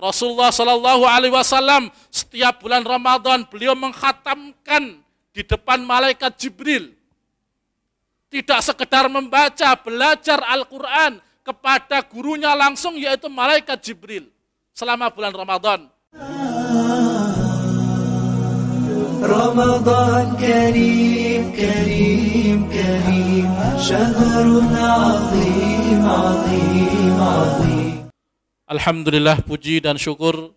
Rasulullah Shallallahu Alaihi Wasallam setiap bulan Ramadan beliau mengkhatamkan di depan malaikat Jibril. Tidak sekedar membaca, belajar Al-Quran kepada gurunya langsung, yaitu malaikat Jibril selama bulan Ramadan. رمضان كريم كريم كريم شهر عظيم عظيم عظيم. Alhamdulillah, puji dan syukur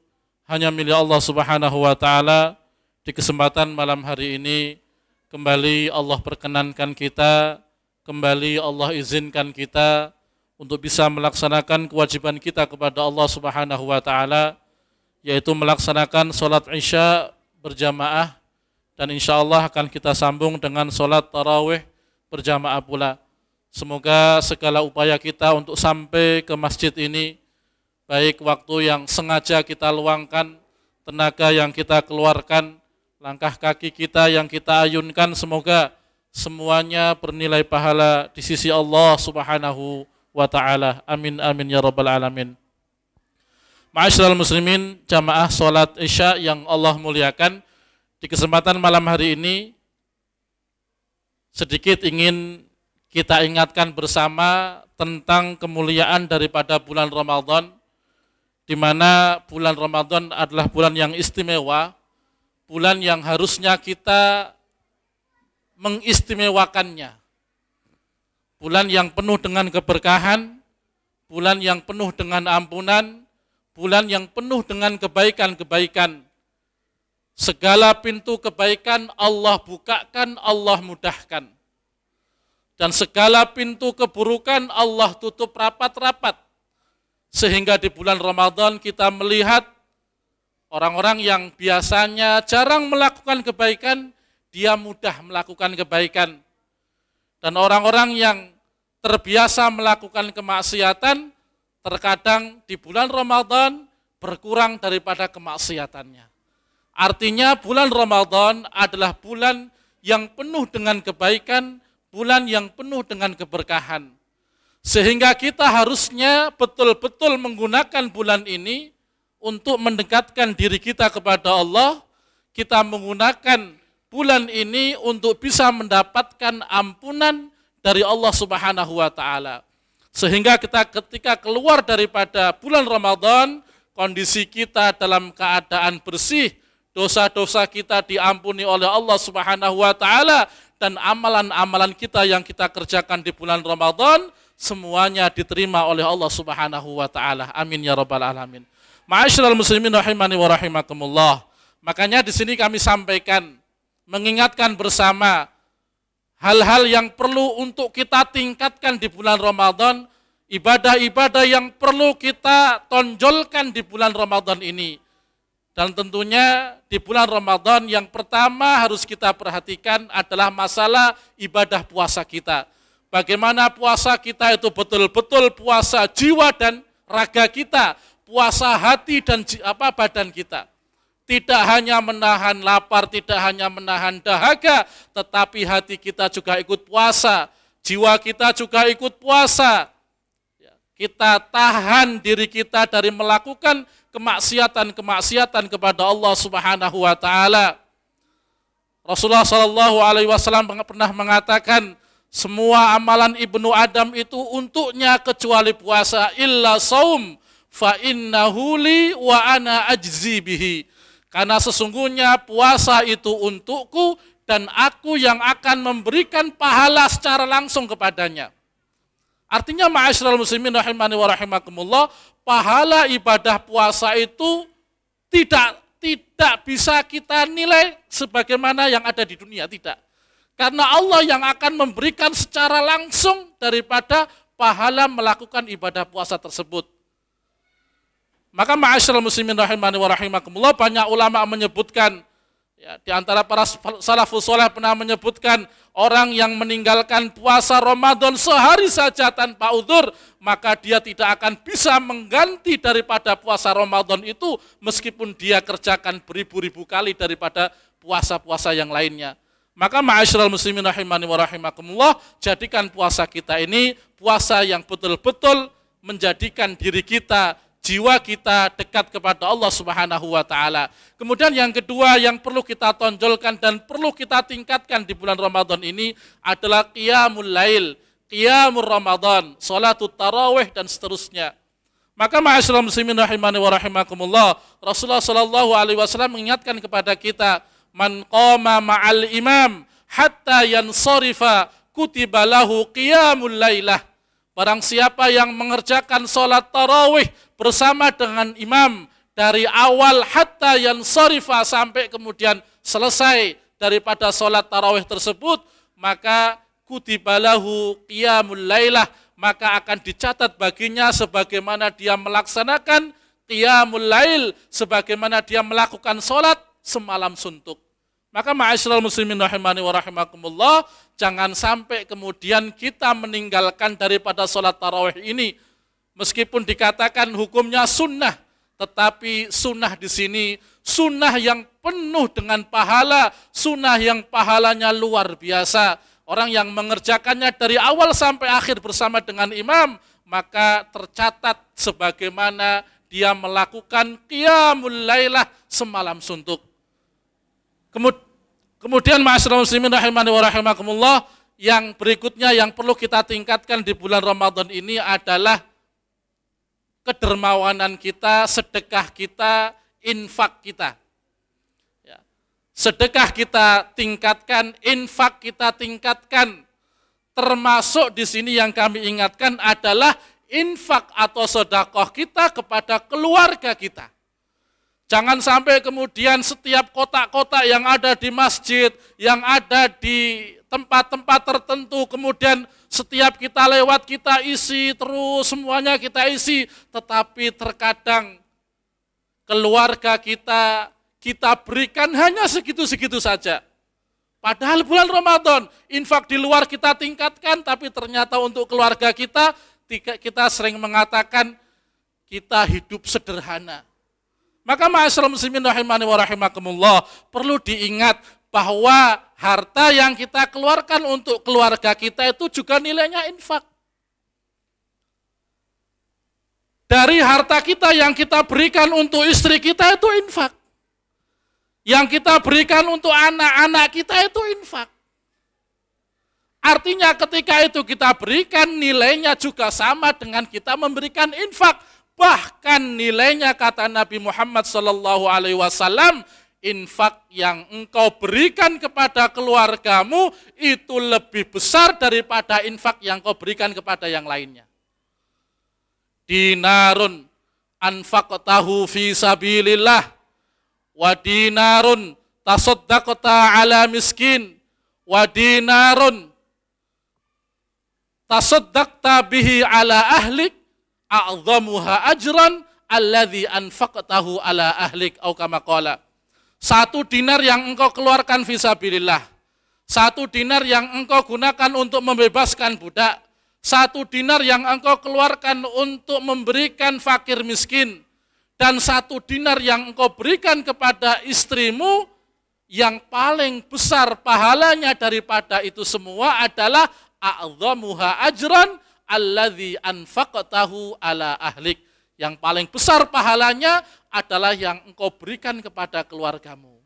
hanya milik Allah Subhanahu wa taala. Di kesempatan malam hari ini kembali Allah perkenankan kita, kembali Allah izinkan kita untuk bisa melaksanakan kewajiban kita kepada Allah Subhanahu wa taala, yaitu melaksanakan sholat Isya berjamaah, dan insya Allah akan kita sambung dengan sholat tarawih berjamaah pula. Semoga segala upaya kita untuk sampai ke masjid ini, baik waktu yang sengaja kita luangkan, tenaga yang kita keluarkan, langkah kaki kita yang kita ayunkan, semoga semuanya bernilai pahala di sisi Allah Subhanahu wa ta'ala. Amin amin ya rabbal alamin. Ma'asyiral muslimin, jamaah sholat Isya yang Allah muliakan, di kesempatan malam hari ini sedikit ingin kita ingatkan bersama tentang kemuliaan daripada bulan Ramadan, di mana bulan Ramadan adalah bulan yang istimewa, bulan yang harusnya kita mengistimewakannya, bulan yang penuh dengan keberkahan, bulan yang penuh dengan ampunan, bulan yang penuh dengan kebaikan-kebaikan. Segala pintu kebaikan Allah bukakan, Allah mudahkan. Dan segala pintu keburukan Allah tutup rapat-rapat. Sehingga di bulan Ramadan kita melihat orang-orang yang biasanya jarang melakukan kebaikan, dia mudah melakukan kebaikan. Dan orang-orang yang terbiasa melakukan kemaksiatan, terkadang di bulan Ramadan berkurang daripada kemaksiatannya. Artinya bulan Ramadan adalah bulan yang penuh dengan kebaikan, bulan yang penuh dengan keberkahan. Sehingga kita harusnya betul-betul menggunakan bulan ini untuk mendekatkan diri kita kepada Allah. Kita menggunakan bulan ini untuk bisa mendapatkan ampunan dari Allah Subhanahu wa ta'ala. Sehingga kita ketika keluar daripada bulan Ramadan, kondisi kita dalam keadaan bersih, dosa-dosa kita diampuni oleh Allah Subhanahu wa ta'ala, dan amalan-amalan kita yang kita kerjakan di bulan Ramadan semuanya diterima oleh Allah Subhanahu wa ta'ala. Amin ya rabbal alamin. Ma'asyiral muslimin rahimani wa rahimakumullah. Makanya di sini kami sampaikan, mengingatkan bersama hal-hal yang perlu untuk kita tingkatkan di bulan Ramadan, ibadah-ibadah yang perlu kita tonjolkan di bulan Ramadan ini. Dan tentunya di bulan Ramadan yang pertama harus kita perhatikan adalah masalah ibadah puasa kita. Bagaimana puasa kita itu betul-betul puasa jiwa dan raga kita, puasa hati dan badan kita. Tidak hanya menahan lapar, tidak hanya menahan dahaga, tetapi hati kita juga ikut puasa, jiwa kita juga ikut puasa. Kita tahan diri kita dari melakukan kemaksiatan-kemaksiatan kepada Allah Subhanahu wa ta'ala. Rasulullah Shallallahu Alaihi Wasallam pernah mengatakan, semua amalan ibnu Adam itu untuknya kecuali puasa, illa saum fa innahu li wa ana ajzi bihi. Karena sesungguhnya puasa itu untukku dan aku yang akan memberikan pahala secara langsung kepadanya. Artinya ma'asyiral muslimin rahimani wa rahimakumullah, pahala ibadah puasa itu tidak bisa kita nilai sebagaimana yang ada di dunia, tidak. Karena Allah yang akan memberikan secara langsung daripada pahala melakukan ibadah puasa tersebut. Maka ma'asyiral muslimin rahimani wa rahimakumullah, banyak ulama menyebutkan, ya, di antara para salafus saleh pernah menyebutkan, orang yang meninggalkan puasa Ramadan sehari saja tanpa uzur, maka dia tidak akan bisa mengganti daripada puasa Ramadan itu meskipun dia kerjakan beribu-ribu kali daripada puasa-puasa yang lainnya. Maka ma'asyiral muslimin rahimani wa rahimakumullah, jadikan puasa kita ini puasa yang betul-betul menjadikan diri kita jiwa kita dekat kepada Allah Subhanahu wa taala. Kemudian yang kedua yang perlu kita tonjolkan dan perlu kita tingkatkan di bulan Ramadan ini adalah qiyamul lail, qiyamul Ramadan, salatut tarawih dan seterusnya. Maka ma'asyiral muslimin rahimani wa rahimakumullah, Rasulullah sallallahu alaihi wasallam mengingatkan kepada kita, man qama ma'al imam hatta yansarifa kutiba lahu qiyamul lailah. Barang siapa yang mengerjakan sholat tarawih bersama dengan imam dari awal hatta yansarifa sampai kemudian selesai daripada sholat tarawih tersebut, maka kutiba lahu qiyamul lailah, maka akan dicatat baginya sebagaimana dia melaksanakan qiyamul lail, sebagaimana dia melakukan sholat semalam suntuk. Maka ma'asyiral muslimin rahimani wa rahimakumullah, jangan sampai kemudian kita meninggalkan daripada sholat tarawih ini. Meskipun dikatakan hukumnya sunnah, tetapi sunnah di sini sunnah yang penuh dengan pahala, sunnah yang pahalanya luar biasa. Orang yang mengerjakannya dari awal sampai akhir bersama dengan imam, maka tercatat sebagaimana dia melakukan qiyamul lailah semalam suntuk. Kemudian ma'asyiral muslimin rahimani wa rahimakumullah, yang berikutnya yang perlu kita tingkatkan di bulan Ramadan ini adalah kedermawanan kita, sedekah kita, infak kita. Ya. Sedekah kita tingkatkan, infak kita tingkatkan. Termasuk di sini yang kami ingatkan adalah infak atau sedekah kita kepada keluarga kita. Jangan sampai kemudian setiap kotak-kotak yang ada di masjid, yang ada di tempat-tempat tertentu, kemudian setiap kita lewat kita isi, terus semuanya kita isi, tetapi terkadang keluarga kita berikan hanya segitu-segitu saja. Padahal bulan Ramadan, infak di luar kita tingkatkan, tapi ternyata untuk keluarga kita sering mengatakan kita hidup sederhana. Maka ma'asyiral muslimin rahimani wa rahimakumullah, perlu diingat bahwa harta yang kita keluarkan untuk keluarga kita itu juga nilainya infak. Dari harta kita yang kita berikan untuk istri kita itu infak. Yang kita berikan untuk anak-anak kita itu infak. Artinya ketika itu kita berikan, nilainya juga sama dengan kita memberikan infak. Bahkan nilainya kata Nabi Muhammad SAW, infak yang engkau berikan kepada keluargamu itu lebih besar daripada infak yang kau berikan kepada yang lainnya. Dinarun anfaqtahu fi sabilillah wa dinarun tasaddaqta ala miskin wa dinarun tasaddaqta bihi ala ahlik a'dhamuha ajran alladhi anfaqtahu ala ahlik au kama qala. 1 dinar yang engkau keluarkan fisabilillah, 1 dinar yang engkau gunakan untuk membebaskan budak, 1 dinar yang engkau keluarkan untuk memberikan fakir miskin, dan 1 dinar yang engkau berikan kepada istrimu, yang paling besar pahalanya daripada itu semua adalah a'dhamuha ajran alladzi anfaqtahu ala ahlik. Yang paling besar pahalanya adalah yang engkau berikan kepada keluargamu.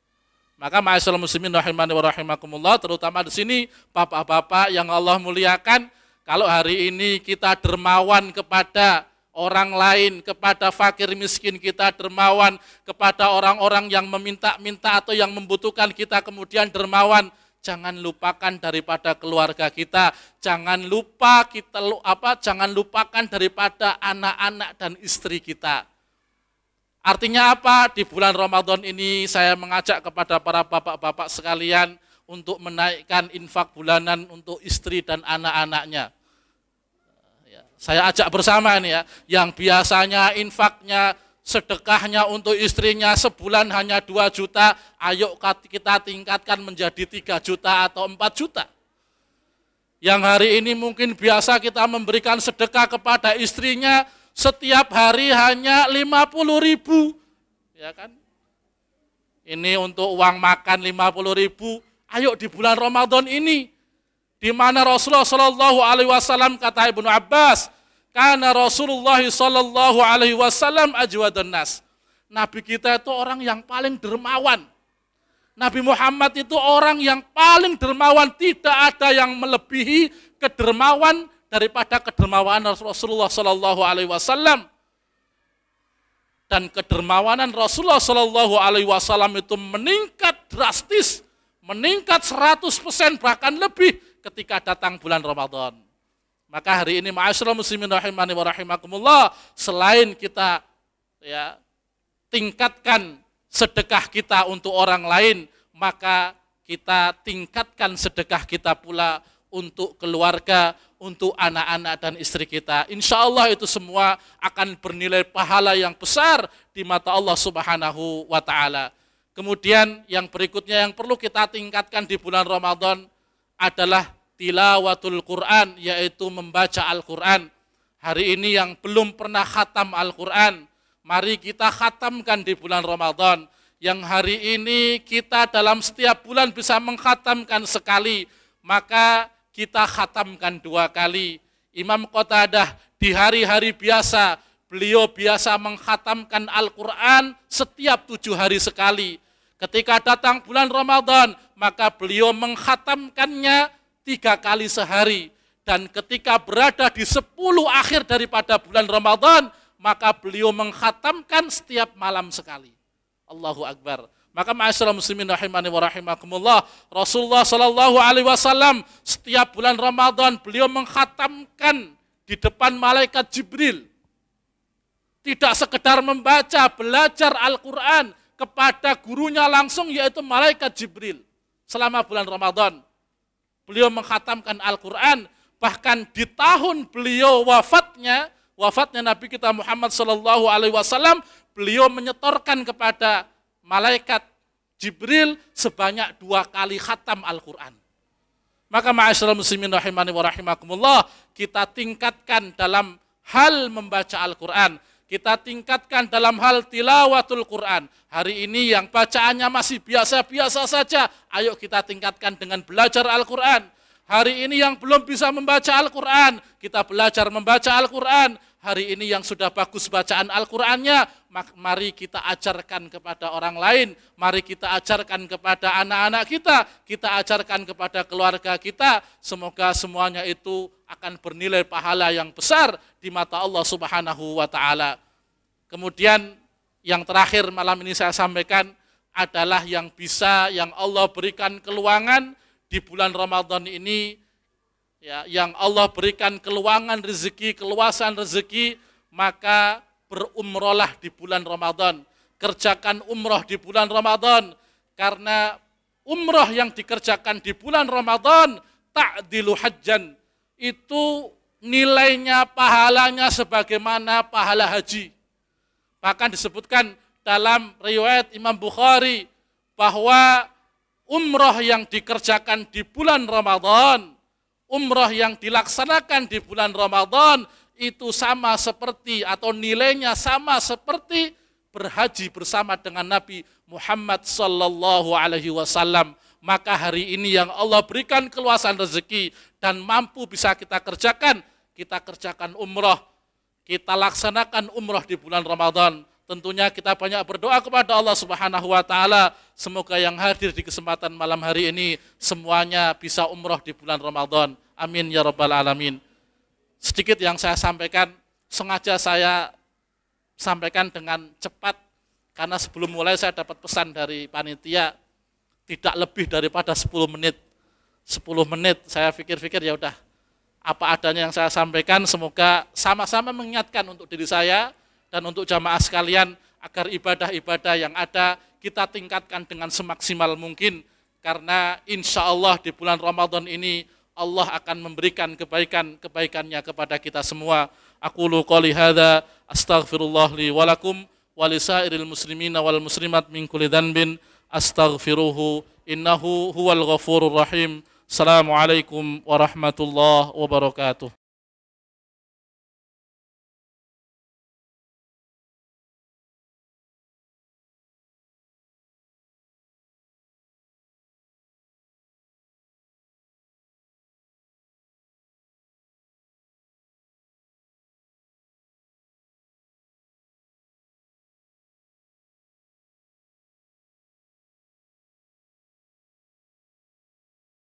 Maka ma'asyiral muslimin rahimani wa rahimakumullah, terutama di sini bapak-bapak yang Allah muliakan, kalau hari ini kita dermawan kepada orang lain, kepada fakir miskin kita dermawan, kepada orang-orang yang meminta-minta atau yang membutuhkan kita kemudian dermawan, jangan lupakan daripada keluarga kita, jangan lupakan daripada anak-anak dan istri kita. Artinya apa? Di bulan Ramadan ini saya mengajak kepada para bapak-bapak sekalian untuk menaikkan infak bulanan untuk istri dan anak-anaknya. Saya ajak bersama ini ya, yang biasanya infaknya, sedekahnya untuk istrinya sebulan hanya 2 juta, ayo kita tingkatkan menjadi 3 juta atau 4 juta. Yang hari ini mungkin biasa kita memberikan sedekah kepada istrinya setiap hari hanya 50.000, ya kan? Ini untuk uang makan 50.000, ayo di bulan Ramadan ini, di mana Rasulullah SAW kata Ibnu Abbas, Kana Rasulullah sallallahu alaihi wasallam ajwadun nas. Nabi kita itu orang yang paling dermawan. Nabi Muhammad itu orang yang paling dermawan, tidak ada yang melebihi kedermawan daripada kedermawanan Rasulullah sallallahu alaihi wasallam. Dan kedermawanan Rasulullah sallallahu alaihi wasallam itu meningkat drastis, meningkat 100% bahkan lebih ketika datang bulan Ramadan. Maka hari ini ma'asyiral muslimin rahimani wa rahimakumullah, selain kita tingkatkan sedekah kita untuk orang lain, maka kita tingkatkan sedekah kita pula untuk keluarga, untuk anak-anak dan istri kita. Insya Allah itu semua akan bernilai pahala yang besar di mata Allah Subhanahu wa ta'ala. Kemudian yang berikutnya yang perlu kita tingkatkan di bulan Ramadan adalah tilawatul Quran, yaitu membaca Al-Quran. Hari ini yang belum pernah khatam Al-Quran, mari kita khatamkan di bulan Ramadan. Yang hari ini kita dalam setiap bulan bisa mengkhatamkan sekali, maka kita khatamkan 2 kali. Imam Qatadah di hari-hari biasa, beliau biasa mengkhatamkan Al-Quran setiap 7 hari sekali. Ketika datang bulan Ramadan, maka beliau mengkhatamkannya 3 kali sehari. Dan ketika berada di 10 akhir daripada bulan Ramadan, maka beliau mengkhatamkan setiap malam sekali. Allahu Akbar. Maka ma'asyiral muslimin rahimani wa rahimakumullah, Rasulullah sallallahu alaihi wasallam setiap bulan Ramadan beliau mengkhatamkan di depan malaikat Jibril. Tidak sekedar membaca, belajar Al-Quran kepada gurunya langsung, yaitu malaikat Jibril. Selama bulan Ramadan beliau mengkhatamkan Al-Quran. Bahkan di tahun beliau wafatnya Nabi kita Muhammad sallallahu alaihi wasallam, beliau menyetorkan kepada malaikat Jibril sebanyak 2 kali khatam Al-Quran. Maka ma'asyiral muslimin rahimani wa rahimakumullah, kita tingkatkan dalam hal membaca Al-Quran, kita tingkatkan dalam hal tilawatul Quran. Hari ini yang bacaannya masih biasa-biasa saja, ayo kita tingkatkan dengan belajar Al-Quran. Hari ini yang belum bisa membaca Al-Quran, kita belajar membaca Al-Quran. Hari ini yang sudah bagus bacaan Al-Qurannya, mari kita ajarkan kepada orang lain, mari kita ajarkan kepada anak-anak kita ajarkan kepada keluarga kita. Semoga semuanya itu akan bernilai pahala yang besar di mata Allah Subhanahu wa ta'ala. Kemudian yang terakhir malam ini saya sampaikan adalah yang Allah berikan keluangan di bulan Ramadan ini, yang Allah berikan keluangan rezeki, keluasan rezeki, maka berumrohlah di bulan Ramadan. Kerjakan umroh di bulan Ramadan, karena umroh yang dikerjakan di bulan Ramadan ta'dilu hajjan, itu nilainya, pahalanya sebagaimana pahala haji. Bahkan disebutkan dalam riwayat Imam Bukhari bahwa umroh yang dikerjakan di bulan Ramadan, umroh yang dilaksanakan di bulan Ramadan itu sama seperti, atau nilainya sama seperti berhaji bersama dengan Nabi Muhammad sallallahu alaihi wasallam. Maka hari ini yang Allah berikan keluasan rezeki dan mampu bisa kita kerjakan umroh, kita laksanakan umroh di bulan Ramadan. Tentunya kita banyak berdoa kepada Allah Subhanahu wa ta'ala, semoga yang hadir di kesempatan malam hari ini semuanya bisa umroh di bulan Ramadan. Amin ya rabbal alamin. Sedikit yang saya sampaikan, sengaja saya sampaikan dengan cepat, karena sebelum mulai saya dapat pesan dari panitia, tidak lebih daripada 10 menit. 10 menit saya pikir-pikir, ya udah, apa adanya yang saya sampaikan, semoga sama-sama mengingatkan untuk diri saya dan untuk jamaah sekalian, agar ibadah-ibadah yang ada kita tingkatkan dengan semaksimal mungkin, karena insya Allah di bulan Ramadan ini Allah akan memberikan kebaikan-kebaikannya kepada kita semua. Aqulu qouli hadza astaghfirullah li wa lakum wa lisairil muslimina wal muslimat min kulli dhanbin astaghfiruhu innahu huwal ghafurur rahim. Assalamualaikum warahmatullahi wabarakatuh.